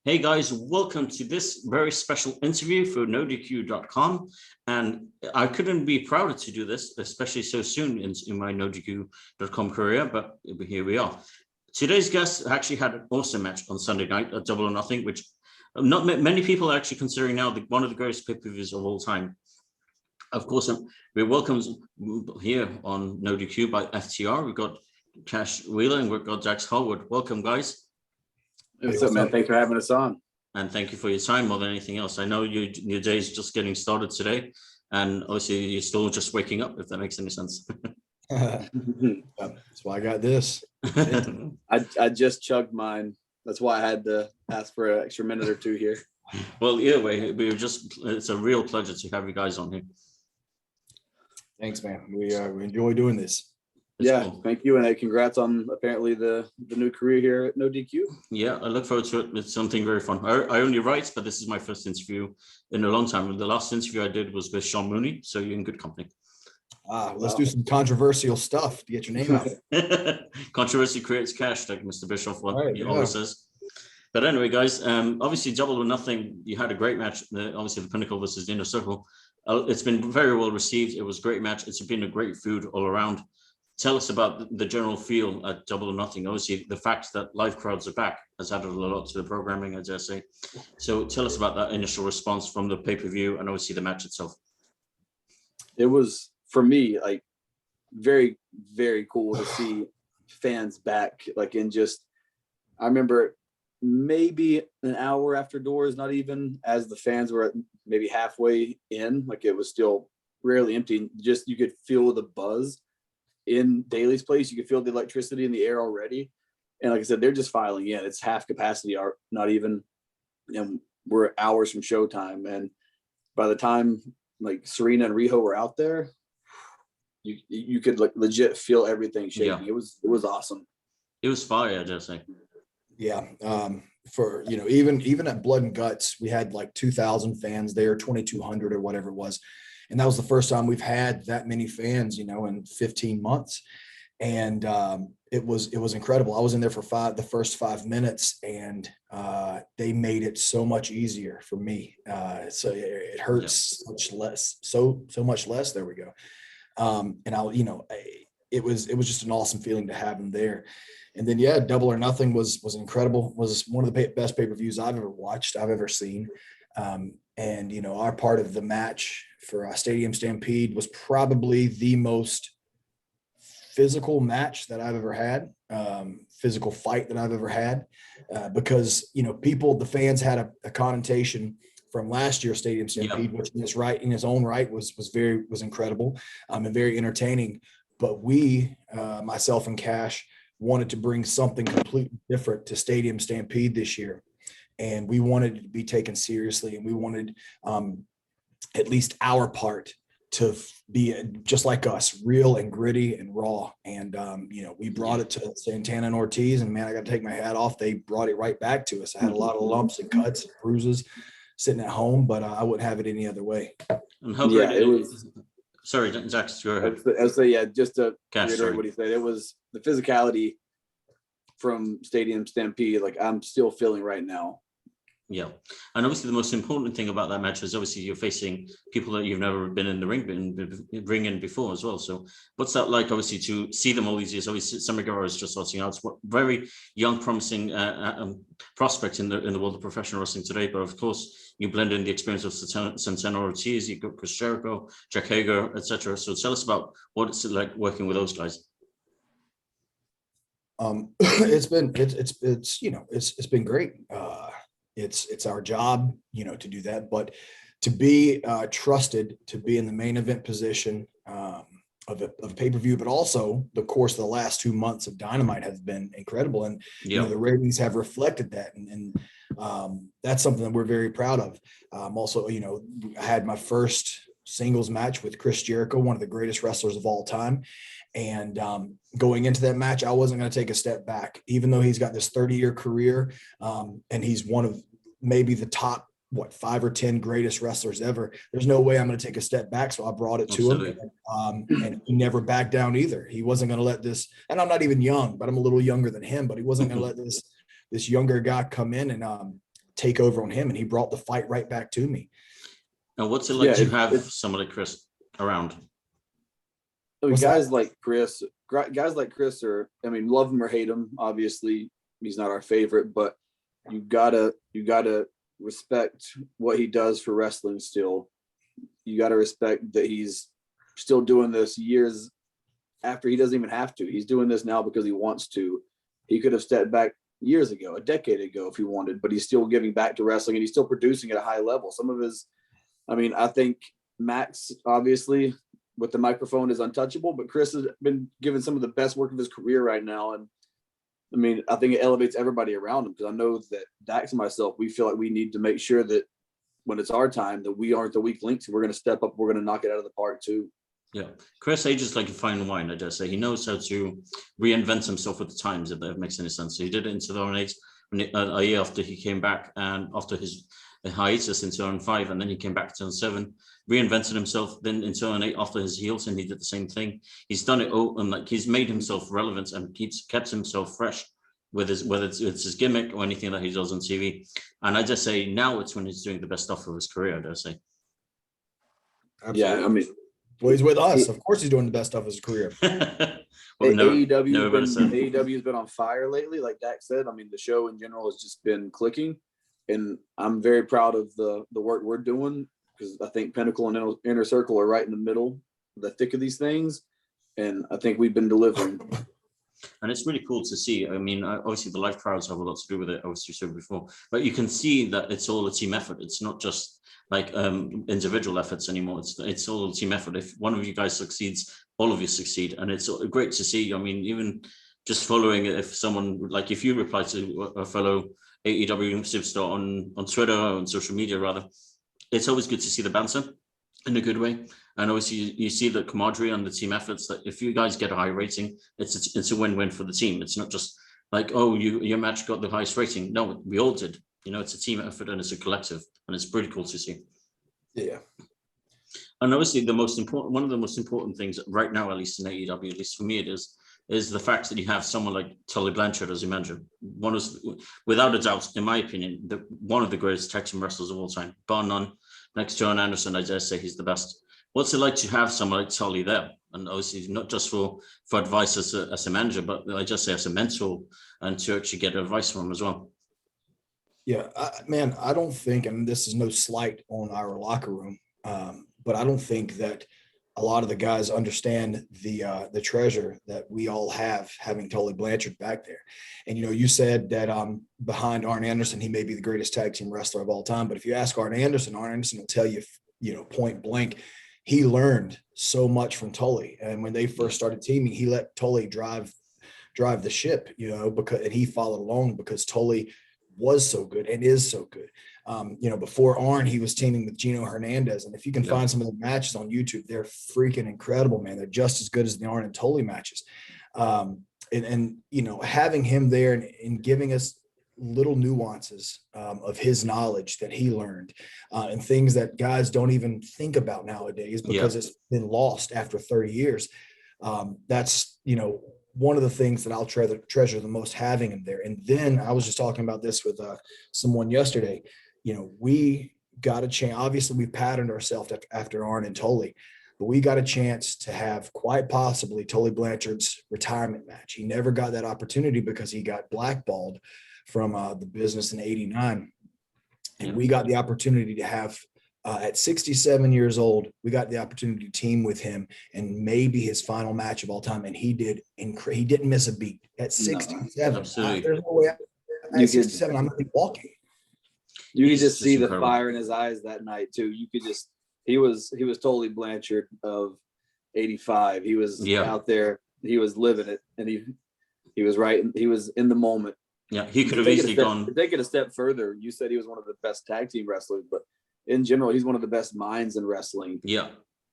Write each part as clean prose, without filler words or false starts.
Hey guys, welcome to this very special interview for NoDQ.com. And I couldn't be prouder to do this, especially so soon in my NoDQ.com career, but here we are. Today's guest actually had an awesome match on Sunday night at Double or Nothing, which not many people are actually considering now one of the greatest pay-per-views of all time. Of course, we're welcomed here on NoDQ by FTR. We've got Cash Wheeler and we've got Jax Hallwood. Welcome, guys. What's up, man? Thanks for having us on. And thank you for your time more than anything else. I know your day is just getting started today, and obviously you're still just waking up, if that makes any sense. That's why I got this. I just chugged mine. That's why I had to ask for an extra minute or two here. Well, either way, it's a real pleasure to have you guys on here. Thanks, man. We enjoy doing this. Cool. Thank you, and congrats on apparently the new career here at NoDQ. Yeah, I look forward to it. It's something very fun. I only write, but this is my first interview in a long time. The last interview I did was with Sean Mooney, so you're in good company. Let's do some controversial stuff to get your name out. Controversy creates cash, like Mr. Bischoff always says. But anyway, guys, obviously Double or Nothing, you had a great match. Obviously the Pinnacle versus the Inner Circle. It's been very well received. It was a great match. It's been a great food all around. Tell us about the general feel at Double or Nothing. Obviously, the fact that live crowds are back has added a lot to the programming, I dare say. So tell us about that initial response from the pay-per-view and obviously the match itself. It was, for me, like very, very cool to see fans back. I remember maybe an hour after doors, not even, as the fans were maybe halfway in, like it was still rarely empty. Just you could feel the buzz in Daly's place. You could feel the electricity in the air already, and like I said, they're just filing in. It's half capacity, or not even, and we're hours from showtime. And by the time like Serena and Riho were out there, you could like legit feel everything shaking. Yeah. It was awesome. It was fire, I just say. Yeah. For even at Blood and Guts, we had like 2,000 fans there, 2,200 or whatever it was. And that was the first time we've had that many fans, in 15 months. And it was incredible. I was in there for the first 5 minutes, and they made it so much easier for me. So it hurts much less, so much less. There we go. It was just an awesome feeling to have them there. And then, Double or Nothing was incredible. Was one of the best pay-per-views I've ever watched, I've ever seen. And our part of the match for Stadium Stampede was probably the most physical match that I've ever had, physical fight that I've ever had, because, the fans had a connotation from last year's Stadium Stampede, which in its own right was incredible and very entertaining. But we, myself and Cash, wanted to bring something completely different to Stadium Stampede this year. And we wanted it to be taken seriously, and we wanted at least our part to be just like us, real and gritty and raw. And, we brought it to Santana and Ortiz, and man, I got to take my hat off. They brought it right back to us. I had a lot of lumps and cuts and bruises sitting at home, but I wouldn't have it any other way. And how great it was. Sorry, Zach, go ahead. Just to reiterate what he said, it was the physicality from Stadium Stampede, like I'm still feeling right now. Yeah, and obviously the most important thing about that match was obviously you're facing people that you've never been in the ring in before as well. So what's that like, obviously, to see them all these years? Obviously, Samigara is just starting out. It's a very young, promising prospect in the world of professional wrestling today. But of course, you blend in the experience of Santana Ortiz, you've got Chris Jericho, Jack Hager, etc. So tell us about what it's like working with those guys. It's been great. It's our job, to do that, but to be trusted to be in the main event position of a pay-per-view, but also the course of the last 2 months of Dynamite has been incredible. And the ratings have reflected that. And that's something that we're very proud of. Also, I had my first singles match with Chris Jericho, one of the greatest wrestlers of all time. And going into that match, I wasn't going to take a step back, even though he's got this 30-year career, and he's one of maybe the top, 5 or 10 greatest wrestlers ever. There's no way I'm going to take a step back. So I brought it to him, and he never backed down either. He wasn't going to let this, and I'm not even young, but I'm a little younger than him, but he wasn't going to let this younger guy come in and take over on him, and he brought the fight right back to me. And what's it like Yeah, to have someone like Chris around? I mean, What's guys that? like Chris are, I mean, love him or hate him. Obviously, he's not our favorite, but you gotta respect what he does for wrestling still. You gotta respect that he's still doing this years after he doesn't even have to. He's doing this now because he wants to. He could have stepped back years ago, a decade ago if he wanted, but he's still giving back to wrestling, and he's still producing at a high level. Some of his, I mean, I think Max, obviously, with the microphone is untouchable, but Chris has been given some of the best work of his career right now. And I mean, I think it elevates everybody around him, because I know that Dax and myself, we feel like we need to make sure that when it's our time, that we aren't the weak links. We're going to step up. We're going to knock it out of the park too. Yeah, Chris ages like a fine wine, I dare say. He knows how to reinvent himself with the times, if that makes any sense. So he did it in 2008, a year after he came back, and after his hiatus in 2005, and then he came back in 2007, reinvented himself. Then in 2008, after his heels, and he did the same thing. He's done it all, and like he's made himself relevant and kept himself fresh with his, whether it's his gimmick or anything that he does on TV. And I just say now it's when he's doing the best stuff of his career, I dare say. Absolutely. Yeah, I mean, Well, he's with us. Of course, he's doing the best stuff of his career. Well, AEW's been on fire lately, like Dax said. I mean, the show in general has just been clicking, and I'm very proud of the work we're doing, because I think Pinnacle and Inner Circle are right in the middle, the thick of these things, and I think we've been delivering. And it's really cool to see. I mean, obviously the live crowds have a lot to do with it, obviously said before, but you can see that it's all a team effort. It's not just like individual efforts anymore. It's all a team effort. If one of you guys succeeds, all of you succeed, and it's great to see. I mean, even just following, if someone, like if you reply to a fellow AEW superstar on Twitter or on social media rather, it's always good to see the banter in a good way. And obviously you see the camaraderie and the team efforts, that if you guys get a high rating, it's a win-win for the team. It's not just like, oh, your match got the highest rating. No, we all did. You know, it's a team effort and it's a collective, and it's pretty cool to see. Yeah. And obviously one of the most important things right now, at least in AEW, at least for me it is the fact that you have someone like Tully Blanchard as your manager. Without a doubt, in my opinion, one of the greatest tag team wrestlers of all time, bar none. Next to John Anderson, I dare say he's the best. What's it like to have someone like Tully there? And obviously not just for advice as a manager, but I just say as a mentor, and to actually get advice from him as well. Yeah, man, I don't think, and this is no slight on our locker room, but I don't think that a lot of the guys understand the treasure that we all have having Tully Blanchard back there. And, you know, you said that behind Arn Anderson, he may be the greatest tag team wrestler of all time. But if you ask Arn Anderson will tell you, you know, point blank, he learned so much from Tully. And when they first started teaming, he let Tully drive the ship, you know, and he followed along because Tully was so good and is so good. You know, before Arn, he was teaming with Gino Hernandez. And if you can find some of the matches on YouTube, they're freaking incredible, man. They're just as good as the Arn and Tully matches. And you know, having him there and giving us little nuances of his knowledge that he learned and things that guys don't even think about nowadays because it's been lost after 30 years. That's, you know, one of the things that I'll treasure the most, having him there. And then I was just talking about this with someone yesterday. You know, we got a chance. Obviously, we patterned ourselves after Arn and Tully, but we got a chance to have quite possibly Tully Blanchard's retirement match. He never got that opportunity because he got blackballed from the business in '89. And we got the opportunity to have, at 67 years old, we got the opportunity to team with him and maybe his final match of all time. And he did. He didn't miss a beat at 67. There's no way at 67 I'm going to be walking. You could just see the fire in his eyes that night too. You could just, he was Tully Blanchard of '85. He was out there. He was living it, and he was right. He was in the moment. Yeah, he could have easily gone. To take it a step further, you said he was one of the best tag team wrestlers, but in general, he's one of the best minds in wrestling. Yeah.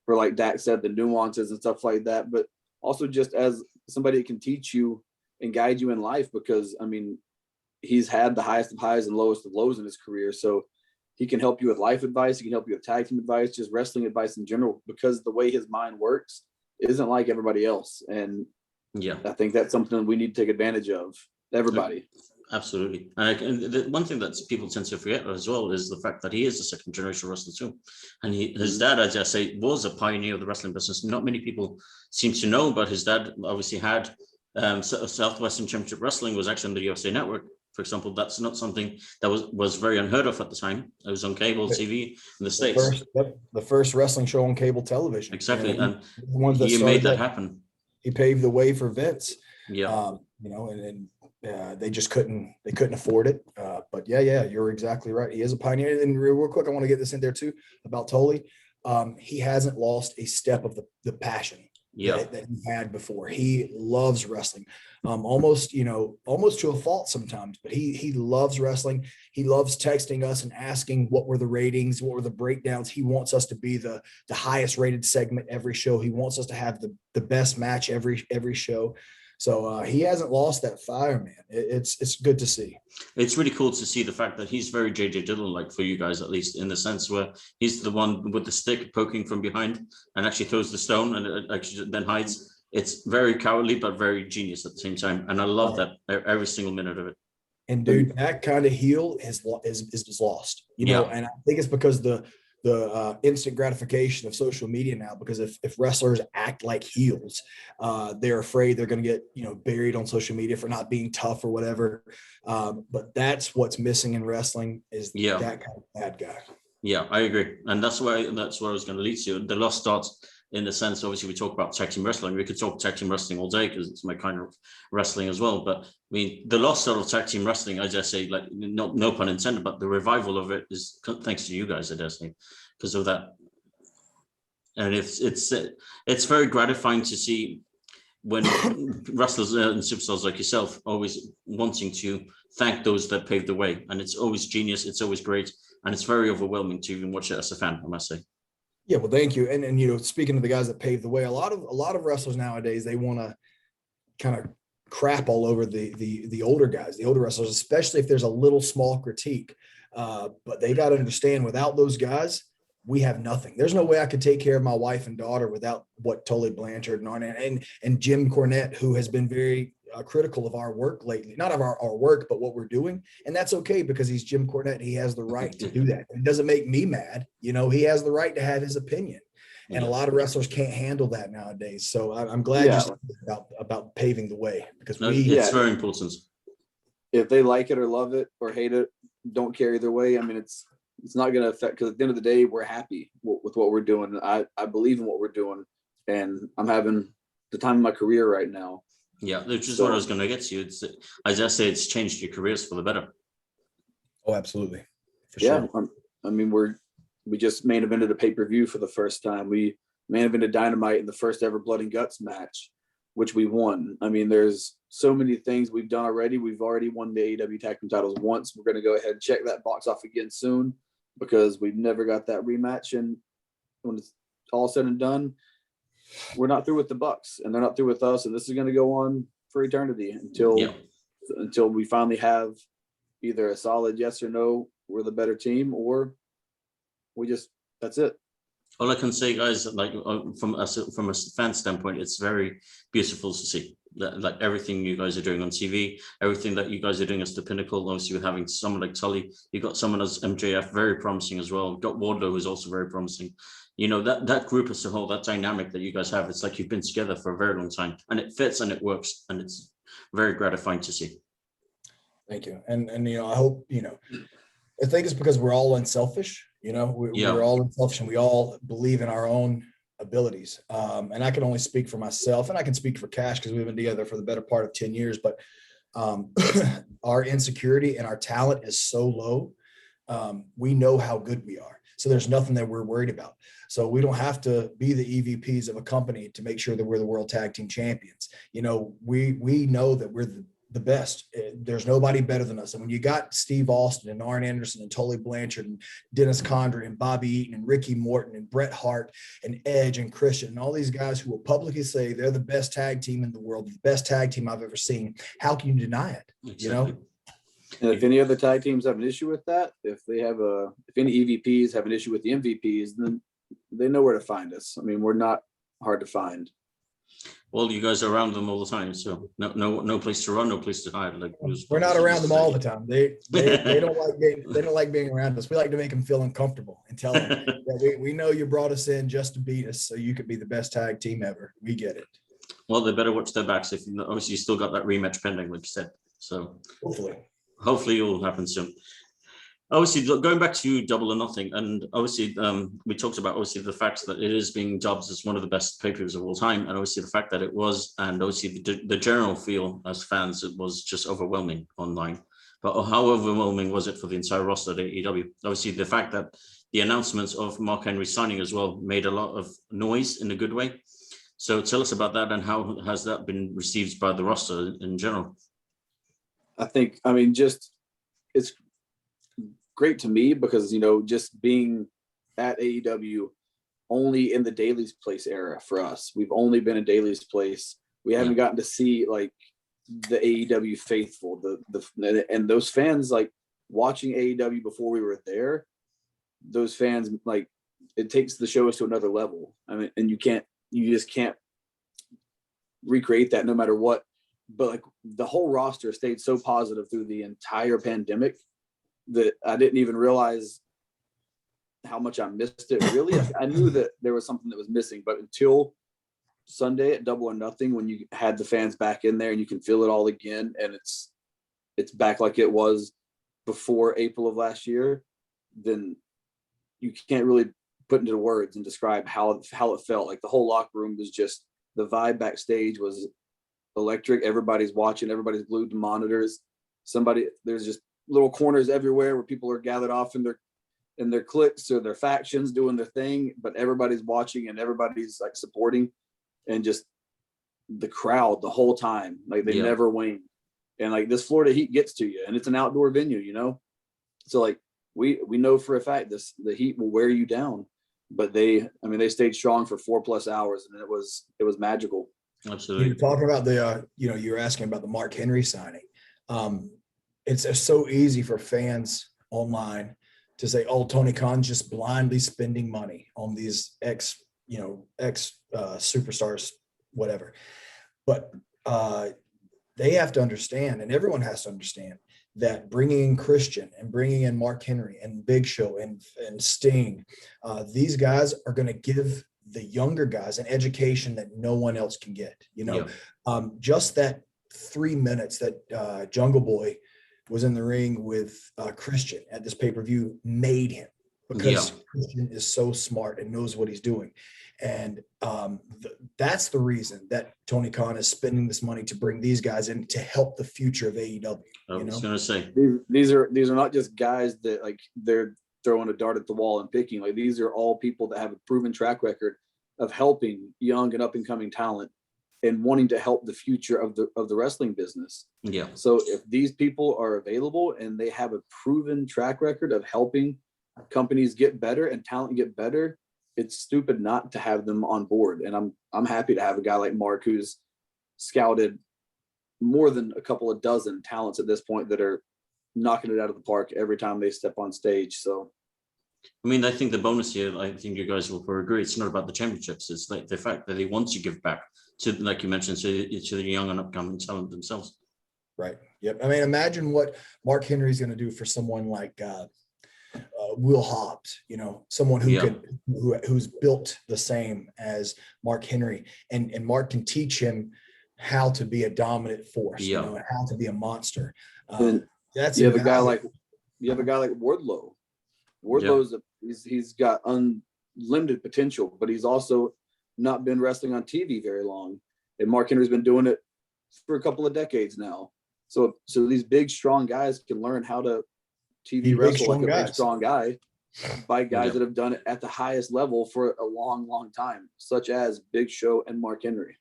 For, like Dax said, the nuances and stuff like that, but also just as somebody that can teach you and guide you in life, because I mean, he's had the highest of highs and lowest of lows in his career. So he can help you with life advice. He can help you with tag team advice, just wrestling advice in general, because the way his mind works isn't like everybody else. And I think that's something we need to take advantage of, everybody. Absolutely. And the one thing that people tend to forget as well is the fact that he is a second generation wrestler too. And his dad, as I say, was a pioneer of the wrestling business. Not many people seem to know, but his dad obviously had Southwestern Championship Wrestling was actually on the USA Network. For example, that's not something that was very unheard of at the time. It was on cable TV in the States. The first wrestling show on cable television. Exactly. And the ones that he made that happen. He paved the way for Vince. Yeah. And they just couldn't afford it. But yeah, you're exactly right. He is a pioneer. And real quick, I want to get this in there too about Tully. He hasn't lost a step of the passion that he had before. He loves wrestling, almost to a fault sometimes, but he loves wrestling. He loves texting us and asking what were the ratings, what were the breakdowns. He wants us to be the highest rated segment every show. He wants us to have the best match every show. So he hasn't lost that fire, man. It's good to see. It's really cool to see the fact that he's very JJ Dillon-like for you guys, at least in the sense where he's the one with the stick poking from behind and actually throws the stone and it actually then hides. It's very cowardly, but very genius at the same time. And I love that every single minute of it. And dude, that kind of heel is lost, and I think it's because the instant gratification of social media now, because if wrestlers act like heels, they're afraid they're going to get, buried on social media for not being tough or whatever. But that's what's missing in wrestling is that kind of bad guy. Yeah, I agree. And that's where I was going to lead to. The lost starts in the sense, obviously we talk about tag team wrestling. We could talk tag team wrestling all day because it's my kind of wrestling as well. But I mean, the lost start of tag team wrestling, I just say, like, no pun intended, but the revival of it is thanks to you guys, I just say, because of that. And it's very gratifying to see when wrestlers and superstars like yourself always wanting to thank those that paved the way. And it's always genius. It's always great. And it's very overwhelming to even watch it as a fan, I must say. Yeah, well, thank you. And speaking of the guys that paved the way, a lot of wrestlers nowadays, they want to kind of crap all over the older guys, the older wrestlers, especially if there's a little small critique. But they got to understand, without those guys, we have nothing. There's no way I could take care of my wife and daughter without what Tully Blanchard and Jim Cornette, who has been very critical of our work lately, not of our work, but what we're doing. And that's okay, because he's Jim Cornette. He has the right to do that. It doesn't make me mad. He has the right to have his opinion. And a lot of wrestlers can't handle that nowadays. So I'm glad you said about paving the way, because it's very important. If they like it or love it or hate it, don't care either way. I mean, it's not going to affect, because at the end of the day, we're happy with what we're doing. I believe in what we're doing, and I'm having the time of my career right now. Yeah, which is what I was going to get to. I just say it's changed your careers for the better. Oh, absolutely. For sure. I mean, we just main evented a pay-per-view for the first time. We main evented Dynamite in the first ever Blood and Guts match, which we won. I mean, there's so many things we've done already. We've already won the AEW Tag Team titles once. We're going to go ahead and check that box off again soon, because we've never got that rematch. And when it's all said and done, we're not through with the Bucks, and they're not through with us. And this is going to go on for eternity until we finally have either a solid yes or no, we're the better team, or that's it. All I can say, guys, like from a fan standpoint, it's very beautiful to see that, like, everything you guys are doing on TV, everything that you guys are doing as the pinnacle. Obviously, with having someone like Tully, you got someone as MJF, very promising as well. You've got Wardlow, who's also very promising. That group as a whole, that dynamic that you guys have, it's like you've been together for a very long time, and it fits and it works, and it's very gratifying to see. Thank you. And I hope, I think it's because we're all unselfish. We're all unselfish, and we all believe in our own abilities. And I can only speak for myself, and I can speak for Cash, because we've been together for the better part of 10 years. But our insecurity and our talent is so low. We know how good we are. So there's nothing that we're worried about. So we don't have to be the EVPs of a company to make sure that we're the World Tag Team Champions. We know that we're the best. There's nobody better than us. And when you got Steve Austin and Arn Anderson and Tully Blanchard and Dennis Condren and Bobby Eaton and Ricky Morton and Bret Hart and Edge and Christian and all these guys who will publicly say they're the best tag team in the world, the best tag team I've ever seen, how can you deny it? Exactly. And if any other tag teams have an issue with that, if any EVPs have an issue with the MVPs, then they know where to find us. I mean, we're not hard to find. Well, you guys are around them all the time, so no place to run, no place to hide. Like We're not around them all the time. They don't like being around us. We like to make them feel uncomfortable and tell them that we know you brought us in just to beat us, so you could be the best tag team ever. We get it. Well, they better watch their backs. If obviously you still got that rematch pending, like you said. So hopefully it will happen soon. Obviously, going back to Double or Nothing, and obviously we talked about obviously the fact that it is being dubbed as one of the best pay-per-views of all time, and obviously the fact that it was, and obviously the general feel as fans, it was just overwhelming online. But how overwhelming was it for the entire roster at AEW? Obviously, the fact that the announcements of Mark Henry signing as well made a lot of noise in a good way. So tell us about that, and how has that been received by the roster in general? Just it's great to me because, just being at AEW only in the Daily's Place era for us. We've only been in Daily's Place. We haven't gotten to see like the AEW faithful, and those fans like watching AEW before we were there. Those fans, like, it takes the shows to another level. And you just can't recreate that no matter what. But like the whole roster stayed so positive through the entire pandemic that I didn't even realize how much I missed it. Really, I knew that there was something that was missing, but until Sunday at Double or Nothing, when you had the fans back in there and you can feel it all again, and it's back like it was before April of last year, then you can't really put into words and describe how it felt. Like the whole locker room was just, the vibe backstage was electric. Everybody's watching, everybody's glued to monitors. There's just little corners everywhere where people are gathered off in their cliques or their factions doing their thing, but everybody's watching and everybody's like supporting, and just the crowd the whole time, like they never wane. And like this Florida heat gets to you, and it's an outdoor venue, so like we know for a fact the heat will wear you down, but they stayed strong for 4+ hours, and it was magical. Absolutely. You're talking about the you're asking about the Mark Henry signing. It's so easy for fans online to say, oh, Tony Khan's just blindly spending money on these ex superstars, whatever. But they have to understand, and everyone has to understand, that bringing in Christian and bringing in Mark Henry and Big Show and Sting, these guys are going to give the younger guys an education that no one else can get. Just that 3 minutes that Jungle Boy was in the ring with Christian at this pay-per-view made him, because Christian is so smart and knows what he's doing. And that's the reason that Tony Khan is spending this money to bring these guys in to help the future of AEW. I was going to say, these are not just guys that like they're throwing a dart at the wall and picking. Like, these are all people that have a proven track record of helping young and up and coming talent and wanting to help the future of the wrestling business. Yeah. So if these people are available and they have a proven track record of helping companies get better and talent get better, it's stupid not to have them on board. And I'm happy to have a guy like Mark, who's scouted more than a couple of dozen talents at this point that are knocking it out of the park every time they step on stage. So I think the bonus here, I think you guys will agree, it's not about the championships. It's like the fact that he wants to give back to, like you mentioned, to the young and upcoming talent themselves. Right. Yep. Imagine what Mark Henry's going to do for someone like Will Hobbs, someone who's built the same as Mark Henry, and Mark can teach him how to be a dominant force, and how to be a monster. You have a guy like Wardlow. Wardlow's he's got unlimited potential, but he's also not been wrestling on TV very long. And Mark Henry's been doing it for a couple of decades now. So these big, strong guys can learn how to TV wrestle like a big, strong guy by guys that have done it at the highest level for a long, long time, such as Big Show and Mark Henry.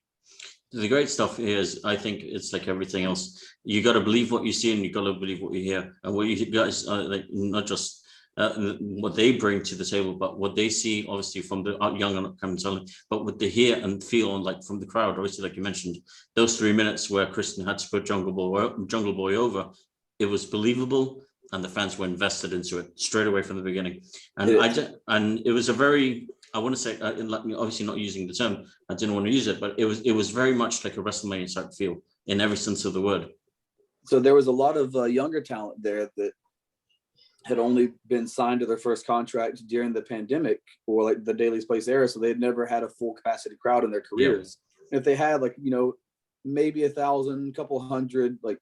The great stuff is, I think it's like everything else. You got to believe what you see and you got to believe what you hear. And what you guys like, not just what they bring to the table, but what they see, obviously, from the young and upcoming talent, but what they hear and feel, and like from the crowd, obviously, like you mentioned, those 3 minutes where Christian had to put Jungle Boy over, it was believable, and the fans were invested into it straight away from the beginning. And it was a very I want to say, obviously not using the term, I didn't want to use it, but it was very much like a WrestleMania type feel in every sense of the word. So there was a lot of younger talent there that had only been signed to their first contract during the pandemic or like the Daily's Place era. So they had never had a full capacity crowd in their careers. Yeah. If they had like, maybe 1,000, couple hundred, like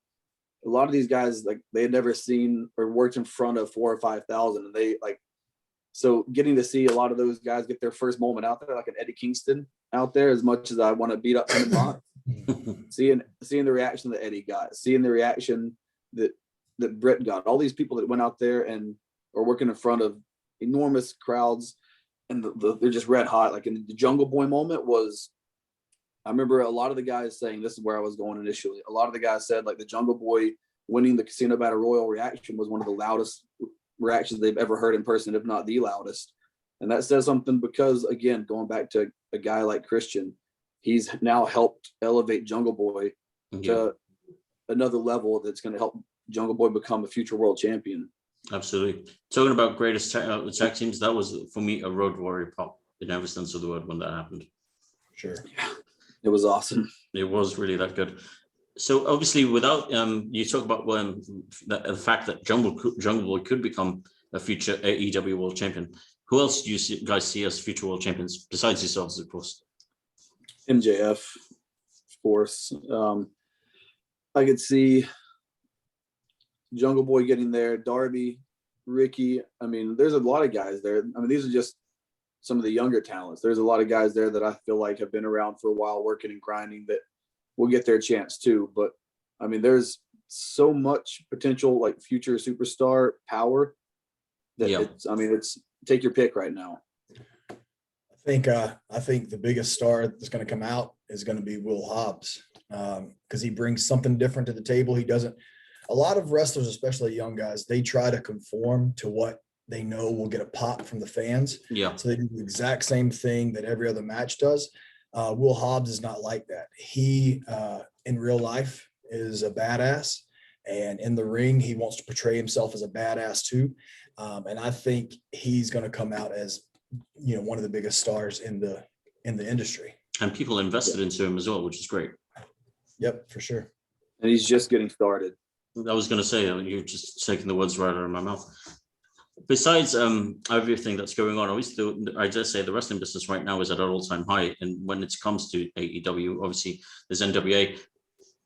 a lot of these guys, like they had never seen or worked in front of 4,000 or 5,000. And they like, so getting to see a lot of those guys get their first moment out there, like an Eddie Kingston out there, as much as I want to beat up him and seeing the reaction that Eddie got, seeing the reaction that Brett got, all these people that went out there and are working in front of enormous crowds, and they're just red hot. Like in the Jungle Boy moment was, I remember a lot of the guys saying, this is where I was going initially. A lot of the guys said like the Jungle Boy winning the Casino Battle Royal reaction was one of the loudest reactions they've ever heard in person, if not the loudest. And that says something because, again, going back to a guy like Christian, he's now helped elevate Jungle Boy to another level that's going to help Jungle Boy become a future world champion. Absolutely. Talking about greatest tag teams, that was for me a Road Warrior pop in every sense of the word when that happened. Sure. Yeah, it was awesome. It was really that good. So obviously, without you talk about the fact that Jungle Boy could become a future AEW World Champion. Who else do you guys see as future world champions besides yourselves, of course? MJF, of course. I could see Jungle Boy getting there, Darby, Ricky. I mean, there's a lot of guys there. I mean, these are just some of the younger talents. There's a lot of guys there that I feel like have been around for a while, working and grinding, that will get their chance too. But I mean, there's so much potential, like future superstar power that it's take your pick right now. I think the biggest star that's going to come out is going to be Will Hobbs, because he brings something different to the table. He doesn't. A lot of wrestlers, especially young guys, they try to conform to what they know will get a pop from the fans. Yeah. So they do the exact same thing that every other match does. Will Hobbs is not like that. He, in real life, is a badass, and in the ring, he wants to portray himself as a badass too. And I think he's going to come out as, one of the biggest stars in the industry. And people invested into him as well, which is great. Yep, for sure. And he's just getting started. I was going to say, you're just taking the words right out of my mouth. Besides everything that's going on, obviously, I just say the wrestling business right now is at an all-time high. And when it comes to AEW, obviously, there's NWA.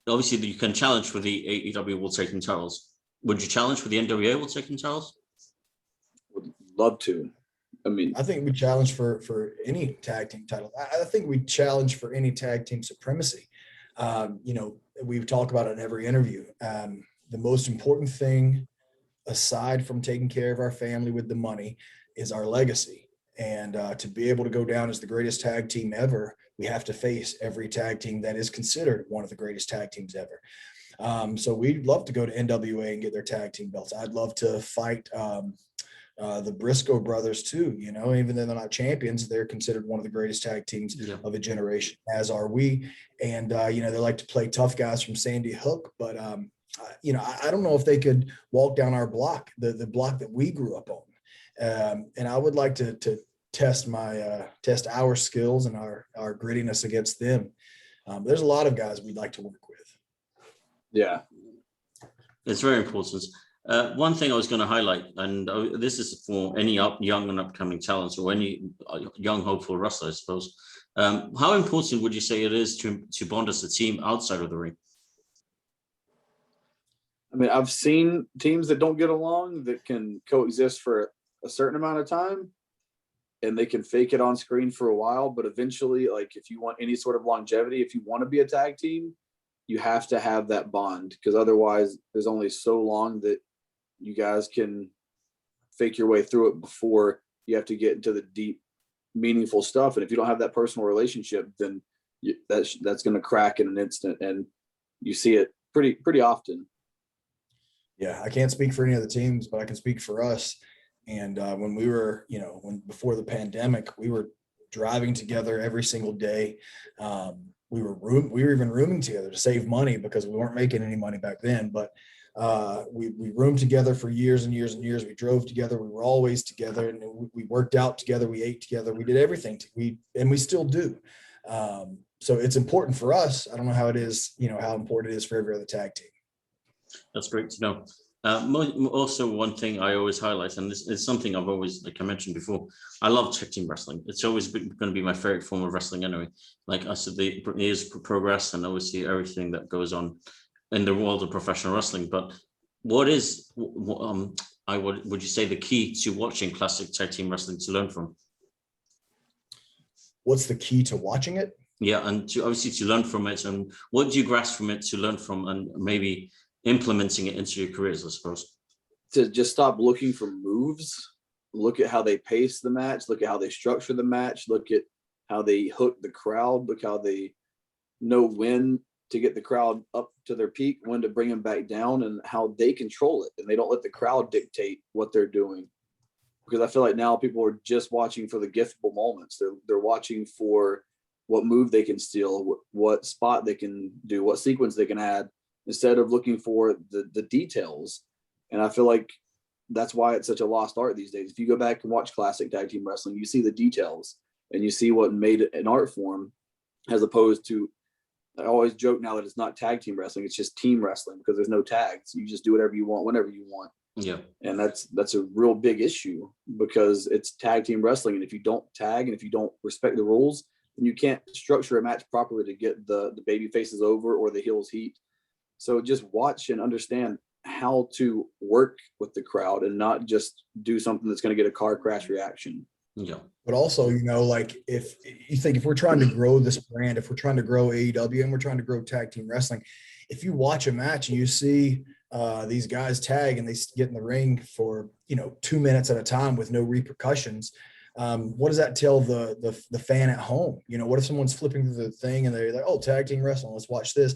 Obviously, you can challenge for the AEW World Tag Team titles. Would you challenge for the NWA World Tag Team titles? Would love to. I mean, I think we challenge for any tag team title. I think we challenge for any tag team supremacy. We talk about it in every interview. The most important thing, aside from taking care of our family with the money, is our legacy. And to be able to go down as the greatest tag team ever, we have to face every tag team that is considered one of the greatest tag teams ever. So we'd love to go to NWA and get their tag team belts. I'd love to fight the Briscoe brothers too. Even though they're not champions, they're considered one of the greatest tag teams of a generation, as are we. And they like to play tough guys from Sandy Hook, but I don't know if they could walk down our block, the block that we grew up on. And I would like to test our skills and our grittiness against them. There's a lot of guys we'd like to work with. Yeah, it's very important. One thing I was going to highlight, and this is for any young and upcoming talents or any young hopeful wrestler, I suppose. How important would you say it is to bond as a team outside of the ring? I mean, I've seen teams that don't get along that can coexist for a certain amount of time, and they can fake it on screen for a while. But eventually, like if you want any sort of longevity, if you want to be a tag team, you have to have that bond, because otherwise there's only so long that you guys can fake your way through it before you have to get into the deep, meaningful stuff. And if you don't have that personal relationship, then that's going to crack in an instant. And you see it pretty often. Yeah, I can't speak for any other teams, but I can speak for us. And when we were, before the pandemic, we were driving together every single day. we were even rooming together to save money because we weren't making any money back then. But we roomed together for years and years and years. We drove together. We were always together, and we worked out together. We ate together. We did everything. We still do. So it's important for us. I don't know how it is, how important it is for every other tag team. That's great to know. Also, one thing I always highlight, and this is something I've always, like I mentioned before, I love tag team wrestling. It's always going to be my favorite form of wrestling anyway. Like I said, the years progress and obviously everything that goes on in the world of professional wrestling. But what is, would you say the key to watching classic tag team wrestling to learn from? What's the key to watching it? Yeah, and to learn from it, and what do you grasp from it to learn from, and maybe implementing it into your careers, I suppose? To just stop looking for moves, look at how they pace the match, look at how they structure the match, look at how they hook the crowd, look how they know when to get the crowd up to their peak, when to bring them back down, and how they control it. And they don't let the crowd dictate what they're doing. Because I feel like now people are just watching for the giftable moments. They're watching for what move they can steal, what spot they can do, what sequence they can add, instead of looking for the details. And I feel like that's why it's such a lost art these days. If you go back and watch classic tag team wrestling, you see the details and you see what made it an art form, as opposed to, I always joke now that it's not tag team wrestling, it's just team wrestling, because there's no tags. You just do whatever you want, whenever you want. Yeah. And that's a real big issue, because it's tag team wrestling. And if you don't tag and if you don't respect the rules, then you can't structure a match properly to get the baby faces over or the heels heat. So just watch and understand how to work with the crowd and not just do something that's going to get a car crash reaction. Yeah. But also, like if you think, if we're trying to grow this brand, if we're trying to grow AEW and we're trying to grow tag team wrestling, if you watch a match and you see these guys tag and they get in the ring for, 2 minutes at a time with no repercussions, what does that tell the fan at home? What if someone's flipping through the thing and they're like, oh, tag team wrestling, let's watch this.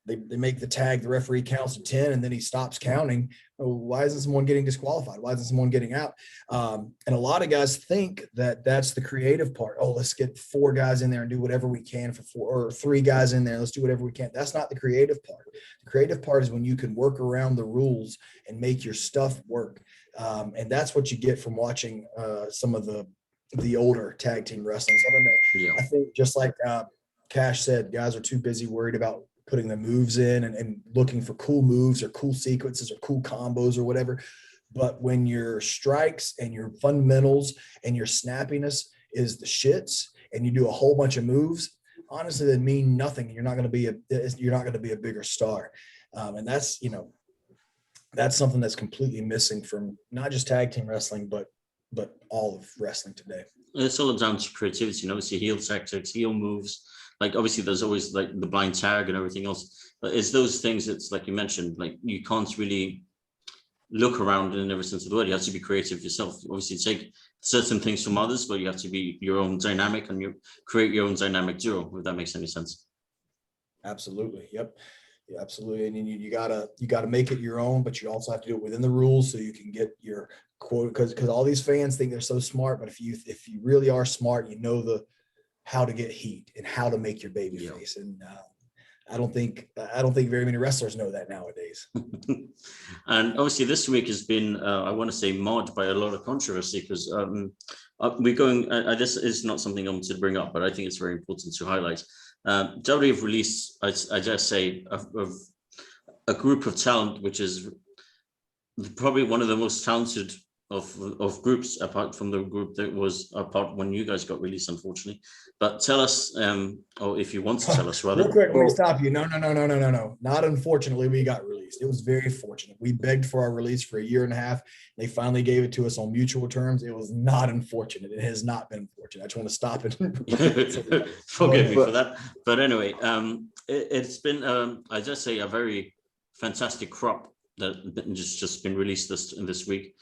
They make the tag, the referee counts to 10 and then he stops counting. Oh, why isn't someone getting disqualified? Why isn't someone getting out? And a lot of guys think that that's the creative part. Oh, let's get 4 guys in there and do whatever we can for 4, or 3 guys in there. Let's do whatever we can. That's not the creative part. The creative part is when you can work around the rules and make your stuff work. And that's what you get from watching some of the older tag team wrestling. I think just like Cash said, guys are too busy worried about putting the moves in and looking for cool moves or cool sequences or cool combos or whatever. But when your strikes and your fundamentals and your snappiness is the shits, and you do a whole bunch of moves, honestly, that mean nothing. You're not going to be a bigger star. And that's something that's completely missing from not just tag team wrestling, but all of wrestling today. It's all down to creativity, obviously heel tactics, heel moves. Like obviously there's always like the blind tag and everything else, but it's those things. It's like you mentioned, like you can't really look around in every sense of the word. You have to be creative yourself. Obviously take certain things from others, but you have to be your own dynamic and you create your own dynamic duo, if that makes any sense. Absolutely. Yep. Yeah, absolutely. And you gotta make it your own, but you also have to do it within the rules so you can get your quote, because all these fans think they're so smart, but if you really are smart, how to get heat and how to make your baby face. And I don't think very many wrestlers know that nowadays. And obviously this week has been, I want to say, marred by a lot of controversy, because we're going, this is not something I want to bring up, but I think it's very important to highlight. WWE have released, I dare say, a group of talent, which is probably one of the most talented of groups, apart from the group that was apart when you guys got released, unfortunately. But tell us, or if you want to tell us, rather. Real quick, let me stop you. No. Not unfortunately, we got released. It was very fortunate. We begged for our release for 1.5 years. They finally gave it to us on mutual terms. It was not unfortunate. It has not been fortunate. I just want to stop it. Forgive me for that. But anyway, it's been, I just say, a very fantastic crop that just been released this week.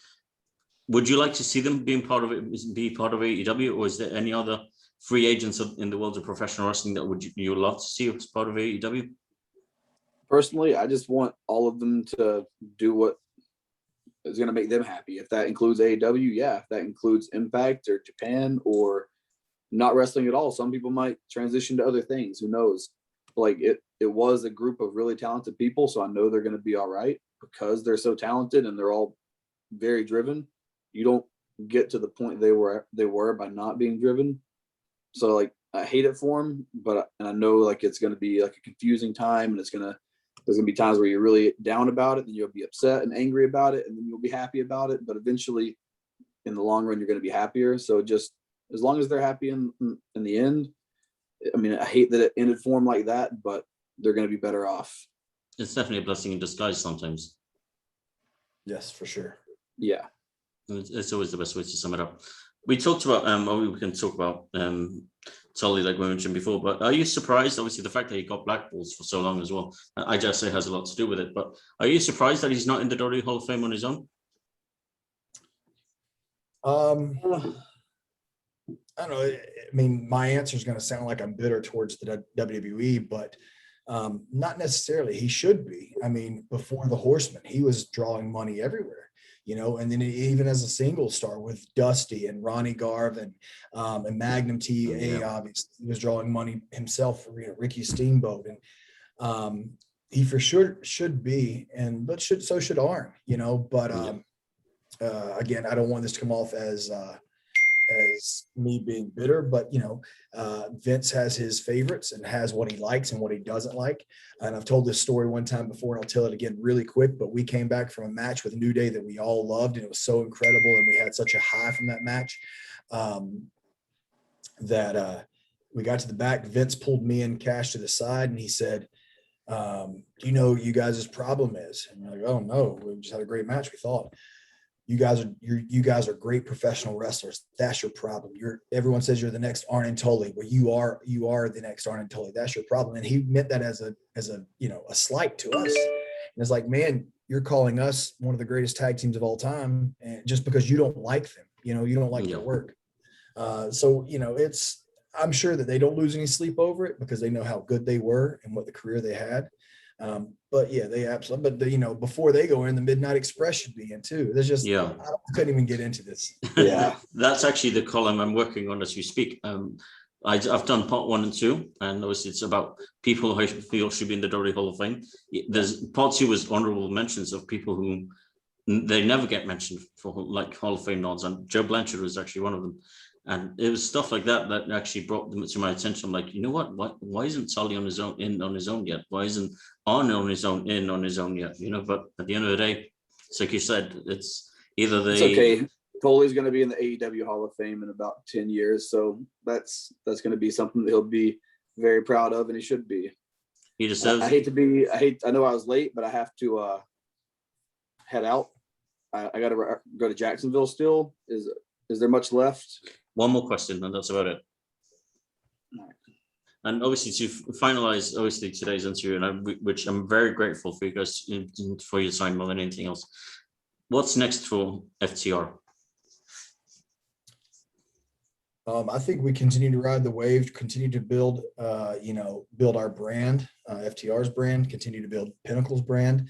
Would you like to see them be part of AEW, or is there any other free agents in the world of professional wrestling that you would love to see as part of AEW? Personally, I just want all of them to do what is going to make them happy. If that includes AEW, yeah. If that includes Impact or Japan or not wrestling at all, some people might transition to other things. Who knows? like it was a group of really talented people. So I know they're going to be all right because they're so talented and they're all very driven. You don't get to the point they were by not being driven. So like I hate it for them, but I know like it's going to be like a confusing time, and there's going to be times where you're really down about it, then you'll be upset and angry about it, and then you'll be happy about it. But eventually, in the long run, you're going to be happier. So just as long as they're happy in the end, I mean, I hate that it ended for them like that, but they're going to be better off. It's definitely a blessing in disguise sometimes. Yes, for sure. Yeah. It's always the best way to sum it up. We talked about, or we can talk about Tully, like we mentioned before, but are you surprised, obviously, the fact that he got black balls for so long as well? I just say has a lot to do with it, but are you surprised that he's not in the WWE Hall of Fame on his own? I don't know. I mean, my answer is going to sound like I'm bitter towards the WWE, but not necessarily. He should be. I mean, before the Horsemen, he was drawing money everywhere, and then even as a single star with Dusty and Ronnie Garvin and Magnum TA, obviously, he was drawing money himself for Ricky Steamboat. And he for sure should be, but so should Arn, but again, I don't want this to come off as me being bitter, but Vince has his favorites and has what he likes and what he doesn't like. And I've told this story one time before, and I'll tell it again really quick, but we came back from a match with New Day that we all loved, and it was so incredible. And we had such a high from that match that we got to the back. Vince pulled me and Cash to the side, and he said, do you know what you guys' problem is? And we're like, oh no, we just had a great match, we thought. You guys are great professional wrestlers. That's your problem. Everyone says you're the next Arn and Tully. Well, you are the next Arn and Tully. That's your problem. And he meant that as a slight to us. And it's like, man, you're calling us one of the greatest tag teams of all time, and just because you don't like them, you don't like their work. So I'm sure that they don't lose any sleep over it because they know how good they were and what the career they had. But yeah, they absolutely, but before they go in, the Midnight Express should be in too. There's just, I couldn't even get into this. Yeah. That's actually the column I'm working on as we speak. I've done part 1 and 2, and obviously it's about people who I feel should be in the WWE Hall of Fame. There's part 2 was honorable mentions of people who they never get mentioned for like Hall of Fame nods, and Joe Blanchard was actually one of them. And it was stuff like that that actually brought them to my attention. I'm like, you know what? Why isn't Tully on his own yet? Why isn't Arn on his own yet? But at the end of the day, it's like you said, it's either they. It's okay. Tully's going to be in the AEW Hall of Fame in about 10 years, so that's going to be something that he'll be very proud of, and he should be. He deserves. I know I was late, but I have to head out. I got to go to Jacksonville still. Is there much left? One more question, and that's about it. And obviously, to finalize, today's interview, and which I'm very grateful for you guys for your time more than anything else. What's next for FTR? I think we continue to ride the wave, continue to build our brand, FTR's brand, continue to build Pinnacle's brand.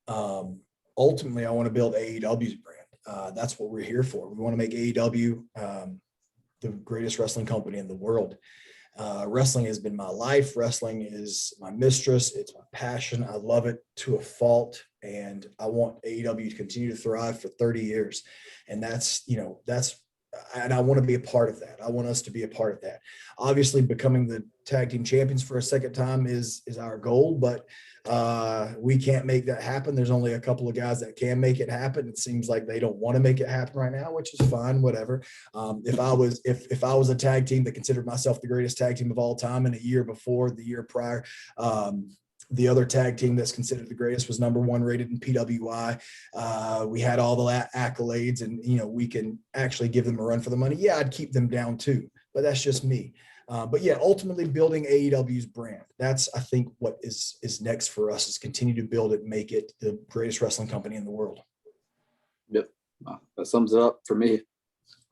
Ultimately, I want to build AEW's brand. That's what we're here for. We want to make AEW the greatest wrestling company in the world. Wrestling has been my life. Wrestling is my mistress. It's my passion. I love it to a fault. And I want AEW to continue to thrive for 30 years. And and I want to be a part of that. I want us to be a part of that. Obviously, becoming the tag team champions for a second time is our goal, but we can't make that happen. There's only a couple of guys that can make it happen. It seems like they don't want to make it happen right now, which is fine, whatever. If I was a tag team that considered myself the greatest tag team of all time, and the year prior, the other tag team that's considered the greatest was number 1 rated in PWI. We had all the accolades, and we can actually give them a run for the money. Yeah, I'd keep them down too, but that's just me. But yeah, ultimately building AEW's brand. That's, I think, what is next for us, is continue to build it, make it the greatest wrestling company in the world. Yep, that sums it up for me.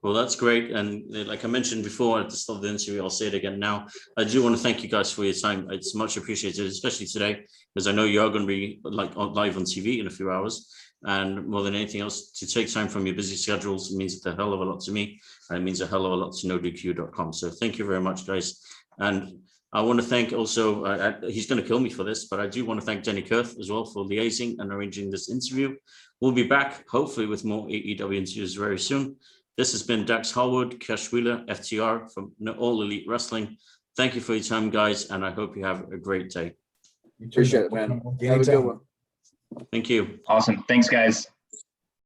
Well, that's great. And like I mentioned before at the start of the interview, I'll say it again now. I do want to thank you guys for your time. It's much appreciated, especially today, because I know you are going to be live on TV in a few hours. And more than anything else, to take time from your busy schedules means a hell of a lot to me. And it means a hell of a lot to NoDQ.com. So thank you very much, guys. And I want to thank also, he's going to kill me for this, but I do want to thank Danny Kerth as well for liaising and arranging this interview. We'll be back hopefully with more AEW interviews very soon. This has been Dax Harwood, Cash Wheeler, FTR from All Elite Wrestling. Thank you for your time, guys, and I hope you have a great day. Appreciate it, man. Have a good one. Thank you. Awesome. Thanks, guys.